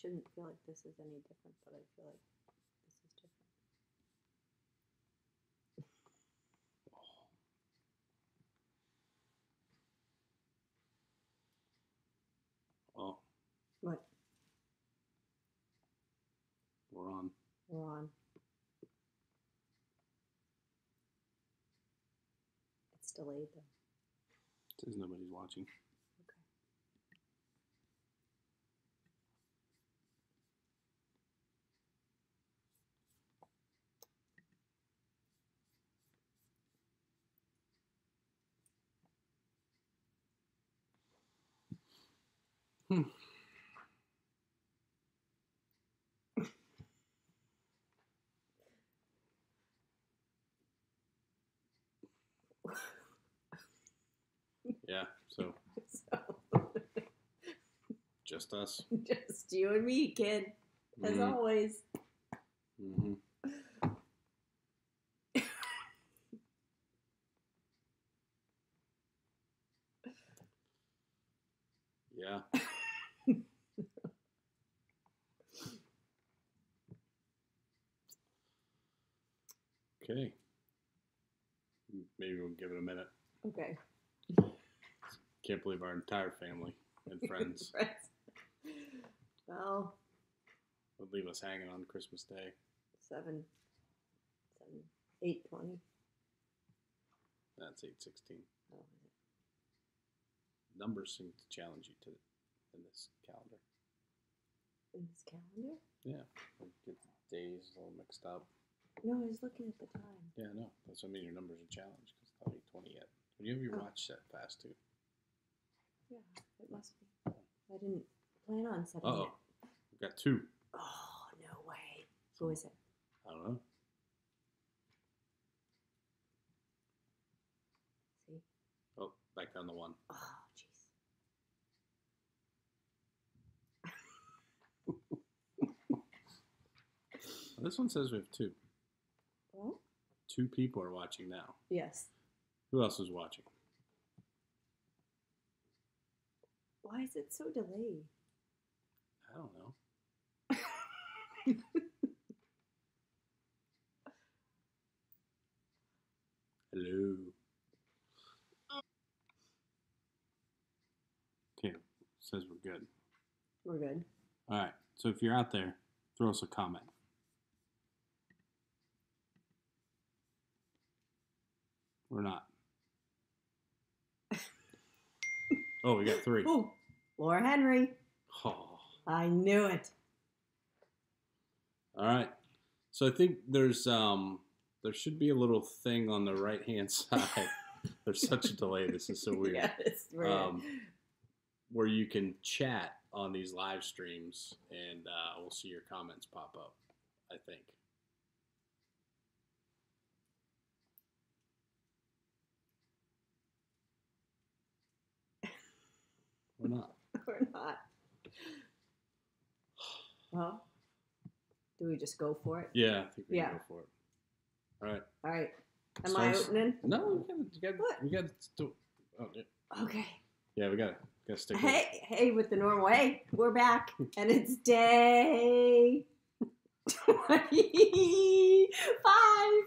shouldn't feel like this is any different, but I feel like this is different. Oh. What? We're on. We're on. It's delayed though. It says nobody's watching. Okay. Yeah, so just us. Just you and me, kid. As always. Mm-hmm. Yeah. Okay. Maybe we'll give it a minute. Okay. Can't believe our entire family and friends well, would leave us hanging on Christmas Day. 8:20. That's 8:16. Oh, Numbers seem to challenge you in this calendar. in this calendar? Yeah. Get the days all mixed up. No, I was looking at the time. Yeah, I know. That's what I mean. Your numbers are challenged because it's not 8:20 yet. When you have your watch set fast too. Yeah, it must be. I didn't plan on setting it. We've got 2. Oh, no way. Who is it? I don't know. See? Oh, back down to 1. Oh, jeez. This one says we have 2. Well? 2 people are watching now. Yes. Who else is watching? Why is it so delayed? I don't know. Hello. Okay, says we're good. We're good. All right, so if you're out there, throw us a comment. We're not. Oh, we got 3. Ooh, Laura Henry. Oh. I knew it. All right. So I think there should be a little thing on the right-hand side. There's such a delay. This is so weird. Yeah, it's weird. Where you can chat on these live streams, and we'll see your comments pop up, I think. We're not. We're not. Well, do we just go for it? Yeah, I think we can go for it. All right. All right. Am I opening? No, we got to. Oh, yeah. Okay. Yeah, we got to stick. Hey, with the normal. Hey, we're back, and it's day 25.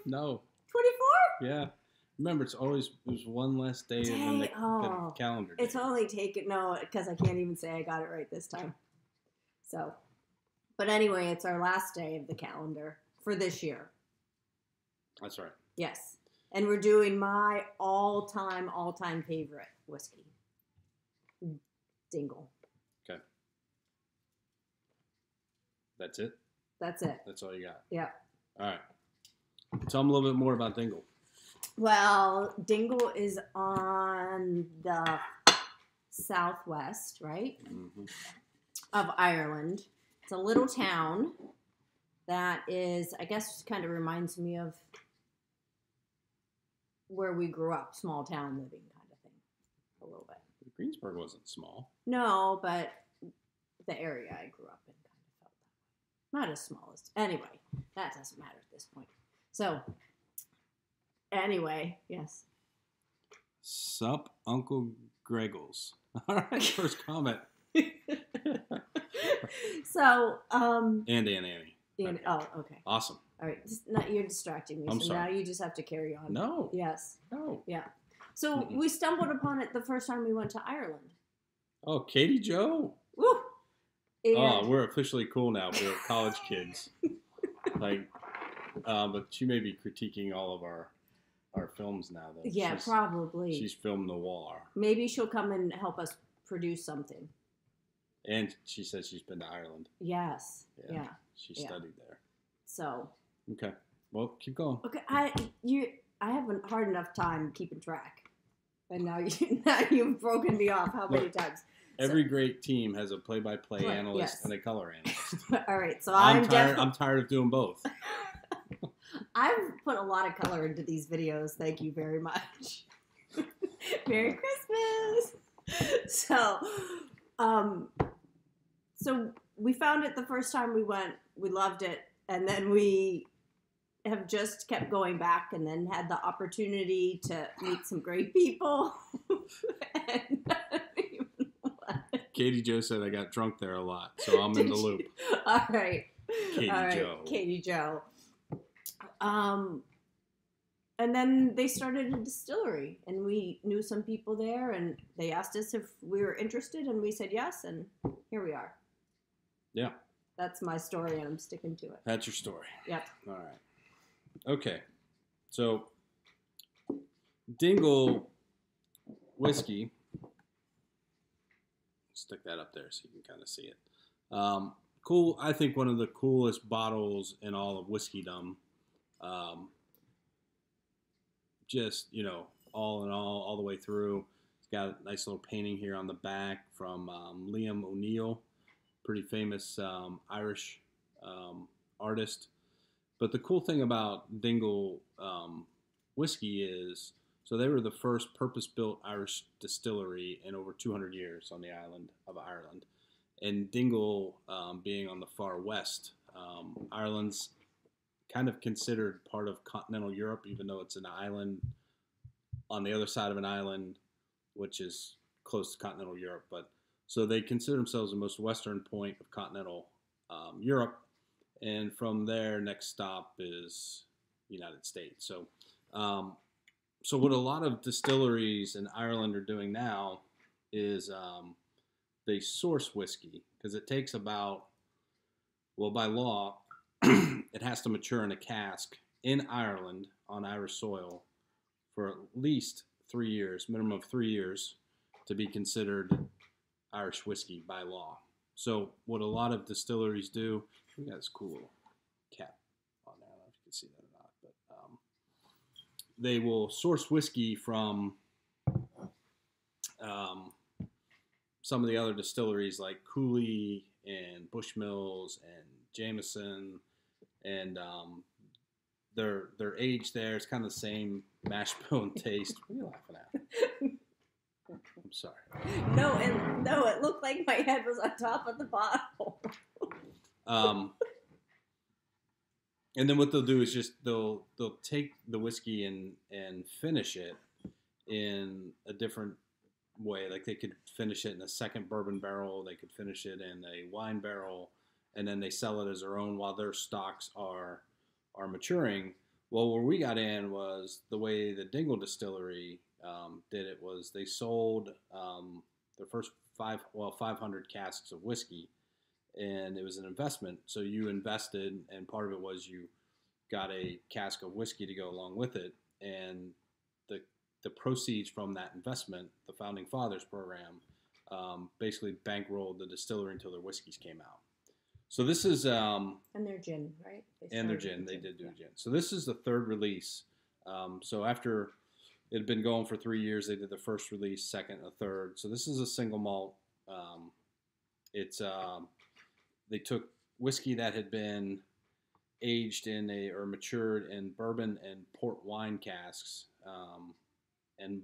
No. 24. Yeah. Remember, there's one less day than the calendar day. It's only taken because I can't even say I got it right this time. So, but anyway, it's our last day of the calendar for this year. That's right. Yes, and we're doing my all-time favorite whiskey, Dingle. Okay. That's it? That's it. That's all you got? Yeah. All right. Tell them a little bit more about Dingle. Well, Dingle is on the southwest, right, of Ireland. It's a little town that is, I guess, kind of reminds me of where we grew up, small town living kind of thing, a little bit. Greensburg wasn't small. No, but the area I grew up in kind of felt that way. Not as small as, anyway, that doesn't matter at this point. So, anyway, yes. Sup, Uncle Greggles. All right, first comment. So, And Aunt Annie. okay. Oh, okay. Awesome. All right. You're distracting me. I'm so sorry. Now you just have to carry on. No. Yes. No. Yeah. So we stumbled upon it the first time we went to Ireland. Oh, Katie Joe. Woo! And we're officially cool now. We're college kids. But she may be critiquing all of our films now, though. Yeah, probably. She's film noir. Maybe she'll come and help us produce something. And she says she's been to Ireland. Yes. Yeah. She studied there. So. Okay. Well, keep going. Okay. I have a hard enough time keeping track, and now you've broken me off. How many times? Every great team has a play-by-play analyst and a color analyst. All right. So I'm tired of doing both. I've put a lot of color into these videos. Thank you very much. Merry Christmas. So we found it the first time we went. We loved it. And then we have just kept going back and then had the opportunity to meet some great people. Katie Joe said I got drunk there a lot, so I'm in the loop. All right. Joe. Katie Joe. And then they started a distillery, and we knew some people there, and they asked us if we were interested, and we said yes, and here we are. Yeah. That's my story, and I'm sticking to it. That's your story. Yep. All right. Okay. So, Dingle whiskey. Stick that up there so you can kind of see it. Cool. I think one of the coolest bottles in all of whiskeydom. Just, all in all the way through. It's got a nice little painting here on the back from Liam O'Neill, pretty famous Irish artist. But the cool thing about Dingle whiskey is, so they were the first purpose-built Irish distillery in over 200 years on the island of Ireland. And Dingle being on the far west, Ireland's kind of considered part of continental Europe, even though it's an island on the other side of an island, which is close to continental Europe. But so they consider themselves the most western point of continental Europe. And from there, next stop is United States. So, so what a lot of distilleries in Ireland are doing now is they source whiskey, because it takes about, by law, it has to mature in a cask in Ireland on Irish soil for at least 3 years, minimum of 3 years, to be considered Irish whiskey by law. So what a lot of distilleries do, we got this cool little cap on there. I don't know if you can see that or not, but they will source whiskey from some of the other distilleries like Cooley and Bushmills and Jameson, and they're aged there. It's kind of the same mash bill and taste. What are you laughing at? I'm sorry. No, it looked like my head was on top of the bottle. And then what they'll do is just they'll take the whiskey and finish it in a different way. Like they could finish it in a second bourbon barrel, they could finish it in a wine barrel, and then they sell it as their own while their stocks are maturing. Well, where we got in was the way the Dingle Distillery did it was they sold their first 500 casks of whiskey, and it was an investment. So you invested, and part of it was you got a cask of whiskey to go along with it, and the proceeds from that investment, the Founding Fathers program, basically bankrolled the distillery until their whiskeys came out. So this is and their gin, right? They did do gin. So this is the third release. So after it had been going for 3 years, they did the first release, second, and third. So this is a single malt. They took whiskey that had been aged or matured in bourbon and port wine casks, and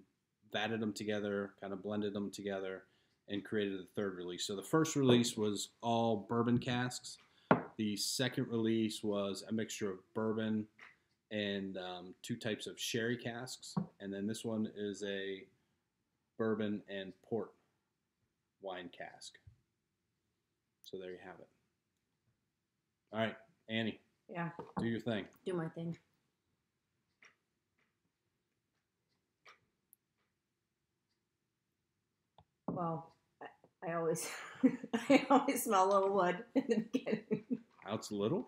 vatted them together, kind of blended them together, and created the third release. So the first release was all bourbon casks. The second release was a mixture of bourbon and 2 types of sherry casks. And then this one is a bourbon and port wine cask. So there you have it. All right, Annie. Yeah. Do your thing. Do my thing. Well, I always I always smell a little wood in the beginning. Out's little?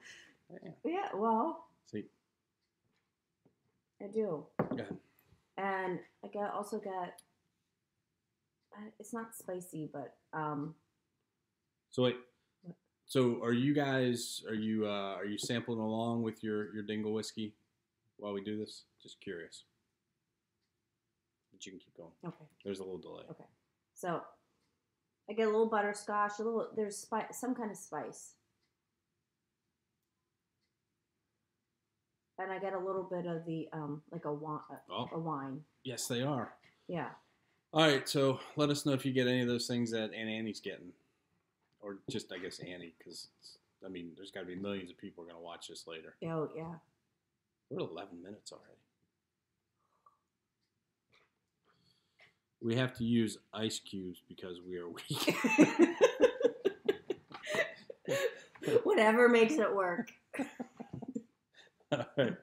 Yeah, well. See. I do. Go ahead. And I also got it's not spicy, but So wait. So are you sampling along with your Dingle whiskey while we do this? Just curious. But you can keep going. Okay. There's a little delay. Okay. So I get a little butterscotch, there's some kind of spice. And I get a little bit of the like a wine. Yes, they are. Yeah. All right, so let us know if you get any of those things that Annie's getting. Or just, I guess, Annie, because, there's got to be millions of people who are going to watch this later. Oh, yeah. We're at 11 minutes already. We have to use ice cubes because we are weak. Whatever makes it work. All right.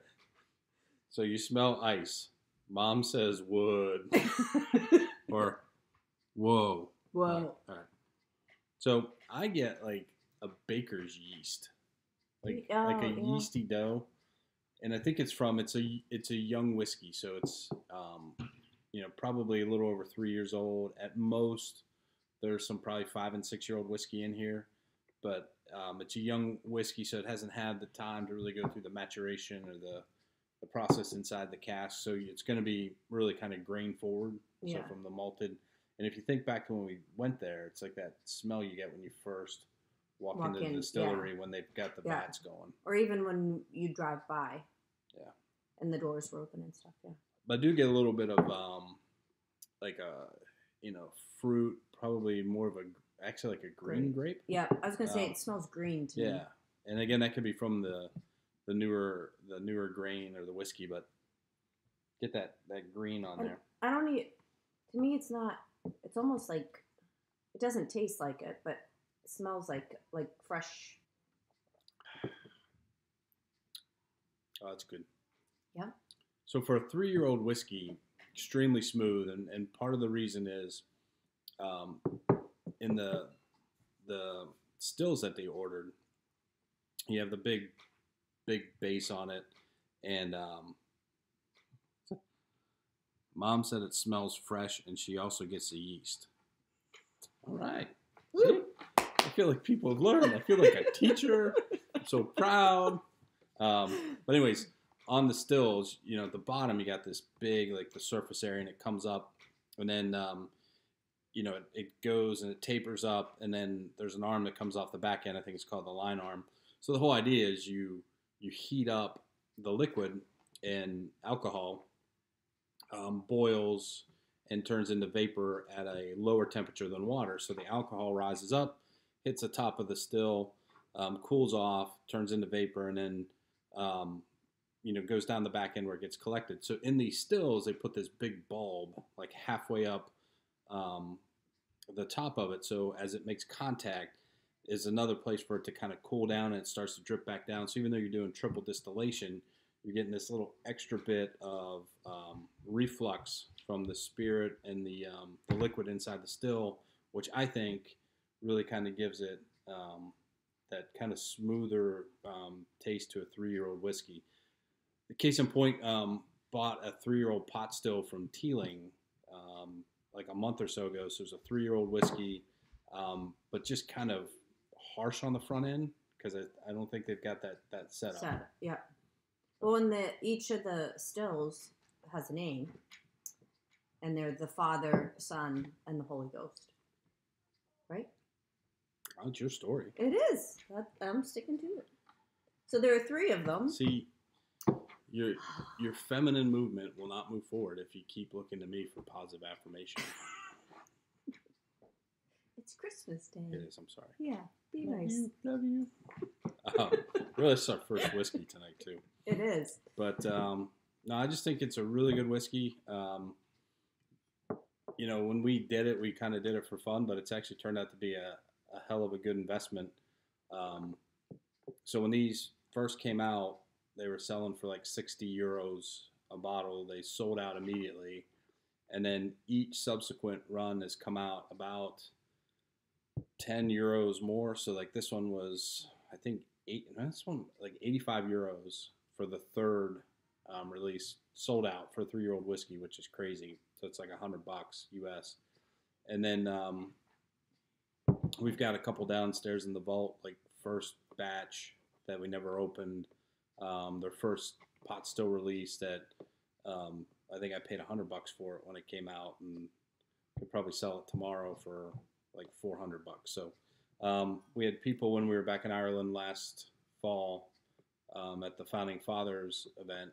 So you smell ice. Mom says wood. Or whoa. Whoa. All right. So I get like a baker's yeast, like a yeasty dough, and I think it's a young whiskey, so it's probably a little over 3 years old at most. There's some probably 5 and 6 year old whiskey in here, but it's a young whiskey, so it hasn't had the time to really go through the maturation or the process inside the cask. So it's going to be really kind of grain forward. Yeah. So from the malted. And if you think back to when we went there, it's like that smell you get when you first walk into the distillery when they've got the vats going. Or even when you drive by. Yeah. And the doors were open and stuff, yeah. But I do get a little bit of fruit, probably more of like a green grape. Yeah, I was going to say it smells green to me. Yeah. And again, that could be from the newer grain or the whiskey, but get that green on there. To me it's not. It's almost like, it doesn't taste like it, but it smells like fresh. Oh, that's good. Yeah. So for a 3-year-old whiskey, extremely smooth, and part of the reason is, in the stills that they ordered, you have the big base on it, and Mom said it smells fresh, and she also gets the yeast. All right. See? I feel like people have learned. I feel like a teacher. I'm so proud. But anyways, on the stills, at the bottom, you got this big, like the surface area, and it comes up, and then, it goes and it tapers up, and then there's an arm that comes off the back end. I think it's called the line arm. So the whole idea is you heat up the liquid, and alcohol boils and turns into vapor at a lower temperature than water. So the alcohol rises up, hits the top of the still, cools off, turns into vapor, and then goes down the back end where it gets collected. So in these stills, they put this big bulb like halfway up the top of it. So as it makes contact, is another place for it to kind of cool down, and it starts to drip back down. So even though you're doing triple distillation, you're getting this little extra bit of reflux from the spirit and the liquid inside the still, which I think really kind of gives it that kind of smoother taste to a 3-year-old whiskey. The case in point, bought a 3-year-old pot still from Teeling like a month or so ago. So it's a 3-year-old whiskey, but just kind of harsh on the front end because I don't think they've got that set up. Yeah. Well, and each of the stills has a name, and they're the Father, Son, and the Holy Ghost. Right? Oh, it's your story. It is. I'm sticking to it. So there are 3 of them. See, your feminine movement will not move forward if you keep looking to me for positive affirmation. It's Christmas Day. It is. I'm sorry. Yeah. Be nice. Love you. Really, it's our first whiskey tonight too. It is. But no, I just think it's a really good whiskey. When we did it, we kind of did it for fun, but it's actually turned out to be a a hell of a good investment. Um, so when these first came out, they were selling for like 60 euros a bottle. They sold out immediately. And then each subsequent run has come out about 10 euros more. So like this one was, I think, this one like 85 euros for the third release, sold out for a 3-year-old whiskey, which is crazy. So it's like $100 US. And then we've got a couple downstairs in the vault, like first batch that we never opened. Their first pot still released that I think I paid $100 for it when it came out, and could probably sell it tomorrow for like $400. So we had people when we were back in Ireland last fall at the Founding Fathers event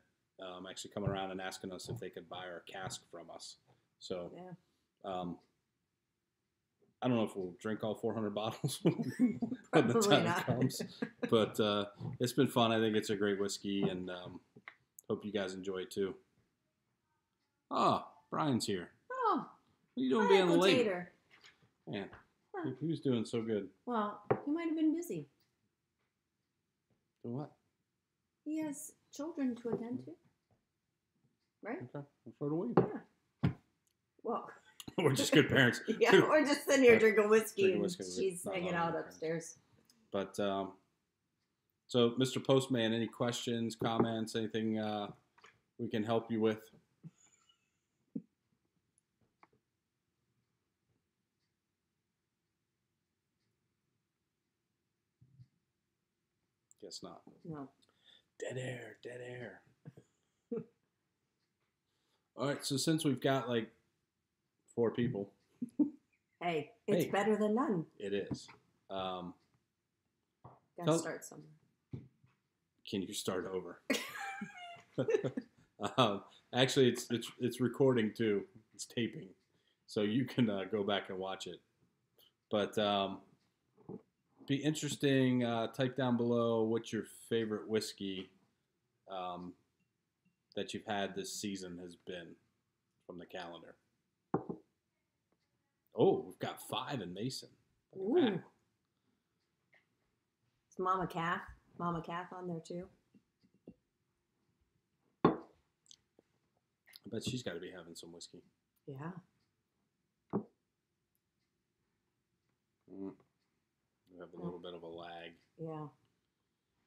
actually coming around and asking us if they could buy our cask from us. So I don't know if we'll drink all 400 bottles when the time comes, but it's been fun. I think it's a great whiskey, and hope you guys enjoy it too. Oh, Brian's here. Oh, what are you doing being late? Tater. Man, he was doing so good. Well, he might have been busy. Doing what? He has children to attend to, right? Okay, well, so do we. Yeah. Well. We're just good parents. Yeah, we're just sitting here drinking whiskey, and she's hanging out upstairs. But, so, Mr. Postman, any questions, comments, anything we can help you with? Guess not. No. Dead air. All right, so since we've got like 4 people. Hey, it's better than none. It is. Gotta start somewhere. Can you start over? Actually, it's recording too. It's taping, so you can go back and watch it. But be interesting. Type down below what your favorite whiskey that you've had this season has been from the calendar. Oh, we've got 5 in Mason. Ooh. Is Mama Kath on there too? I bet she's got to be having some whiskey. Yeah. We have a little bit of a lag. Yeah.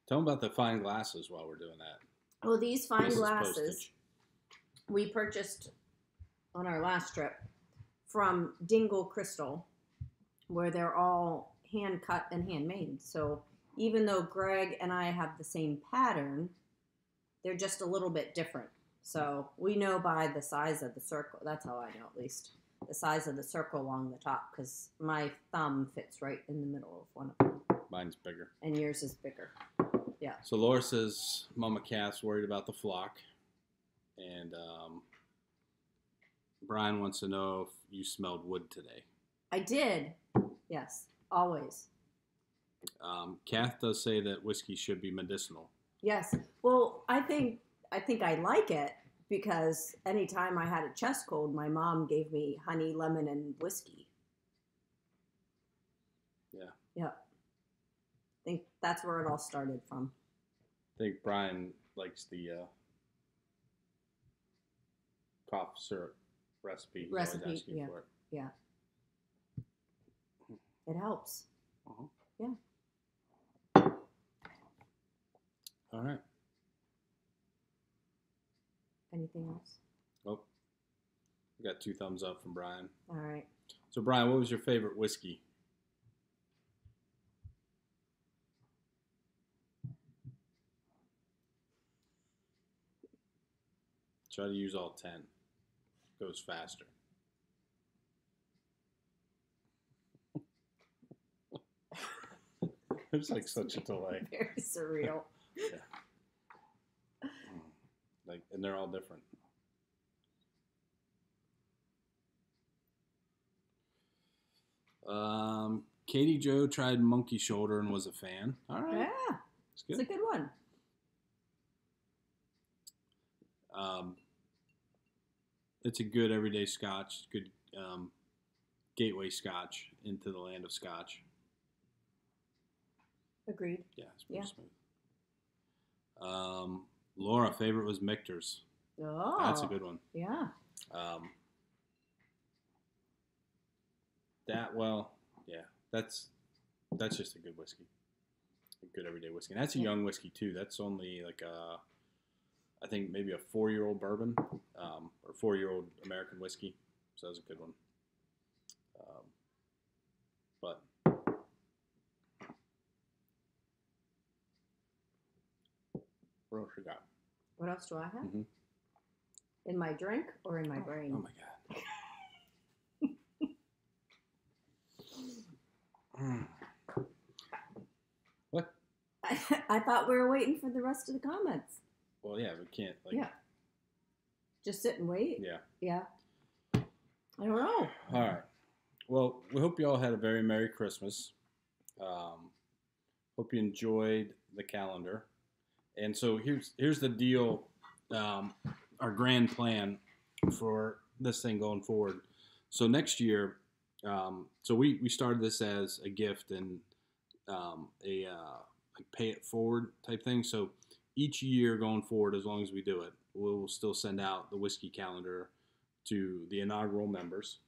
Tell them about the fine glasses while we're doing that. Well, these fine glasses we purchased on our last trip from Dingle Crystal, where they're all hand cut and handmade. So even though Greg and I have the same pattern, they're just a little bit different. So we know by the size of the circle. That's how I know, at least. The size of the circle along the top, because my thumb fits right in the middle of one of them. Mine's bigger. And yours is bigger. Yeah. So Laura says Mama Kath's worried about the flock. And Brian wants to know if you smelled wood today. I did. Yes, always. Kath does say that whiskey should be medicinal. Yes. Well, I think I like it because anytime I had a chest cold, my mom gave me honey, lemon, and whiskey. Yeah. Yep. I think that's where it all started from. I think Brian likes the cough syrup recipe. He's always asking yeah. for it. Yeah. It helps. Uh-huh. Yeah. All right. Anything else? Oh, we got 2 thumbs up from Brian. All right. So, Brian, what was your favorite whiskey? Try to use all 10. Goes faster. There's like such a delay. Very surreal. Yeah. Like, and they're all different. Katie Jo tried Monkey Shoulder and was a fan. All right. Yeah. It's a good one. It's a good everyday scotch. Good gateway scotch into the land of scotch. Agreed. Yeah, it's pretty smooth. Laura, favorite was Michter's. Oh. That's a good one. Yeah. That's just a good whiskey. A good everyday whiskey. And that's a young whiskey, too. That's only like I think maybe a 4-year-old bourbon or 4-year-old American whiskey. So that was a good one. But what else you got? What else do I have? Mm-hmm. In my drink or in my brain? Oh, my God. What? I thought we were waiting for the rest of the comments. Well, yeah, we can't. Yeah. Just sit and wait? Yeah. Yeah. I don't know. All right. Well, we hope you all had a very Merry Christmas. Hope you enjoyed the calendar. And so here's the deal, our grand plan for this thing going forward. So next year, so we started this as a gift and like pay it forward type thing. So each year going forward, as long as we do it, we'll still send out the whiskey calendar to the inaugural members.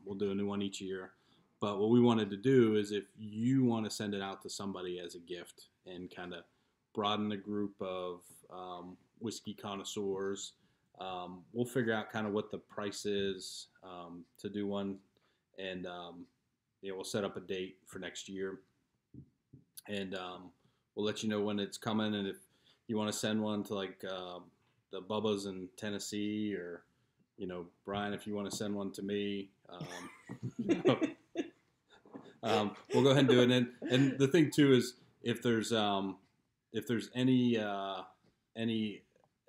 We'll do a new one each year. But what we wanted to do is if you want to send it out to somebody as a gift and kind of broaden the group of whiskey connoisseurs, we'll figure out kind of what the price is to do one. And we'll set up a date for next year. And we'll let you know when it's coming. And if you want to send one to like the Bubba's in Tennessee or, Brian, if you want to send one to me, we'll go ahead and do it. And the thing too is if there's any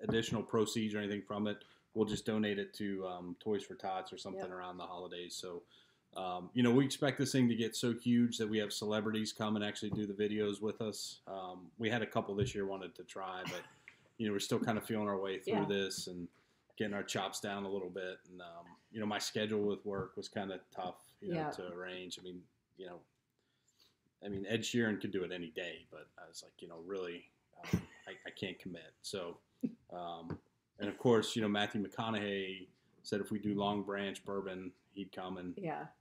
additional proceeds or anything from it, we'll just donate it to Toys for Tots or something around the holidays. So, we expect this thing to get so huge that we have celebrities come and actually do the videos with us. We had a couple this year wanted to try, but we're still kind of feeling our way through this and getting our chops down a little bit. And my schedule with work was kind of tough, to arrange. Ed Sheeran could do it any day, but I was like, really, I can't commit. So, and of course, Matthew McConaughey said if we do Long Branch bourbon, he'd come and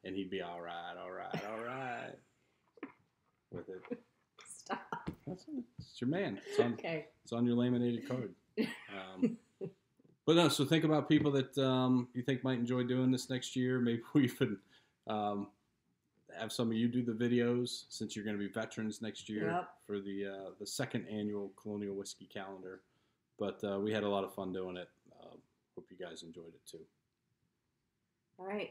he'd be all right with it. Stop. It's your man. It's on your laminated card. But no, so think about people that you think might enjoy doing this next year. Maybe we could have some of you do the videos since you're going to be veterans next year for the second annual Colonial Whiskey Calendar. But we had a lot of fun doing it. Hope you guys enjoyed it too. All right.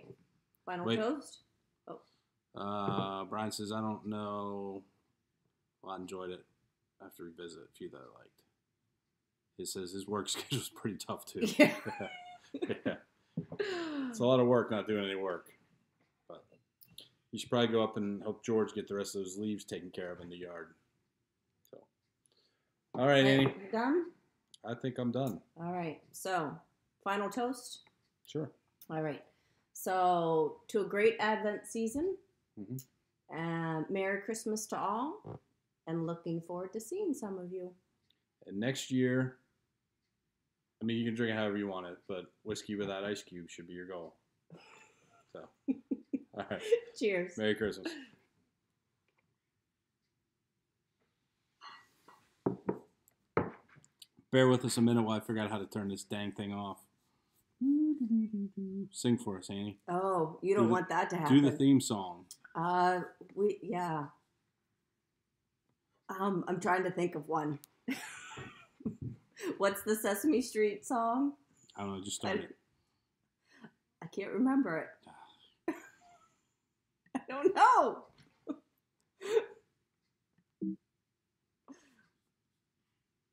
Final toast? Oh. Brian says, I don't know. Well, I enjoyed it. I have to revisit a few that I liked. He says his work schedule's pretty tough too. Yeah. Yeah. It's a lot of work not doing any work. But you should probably go up and help George get the rest of those leaves taken care of in the yard. So, all right, Annie. You done? I think I'm done. All right. So, final toast? Sure. All right. So, to a great Advent season, and Merry Christmas to all, and looking forward to seeing some of you. And next year, you can drink it however you want it, but whiskey without ice cubes should be your goal. So, all right. Cheers. Merry Christmas. Bear with us a minute while I figure out how to turn this dang thing off. Sing for us, Annie. Oh, you don't want that to happen. Do the theme song. I'm trying to think of one. What's the Sesame Street song? I don't know, just start it. I can't remember it. I don't know.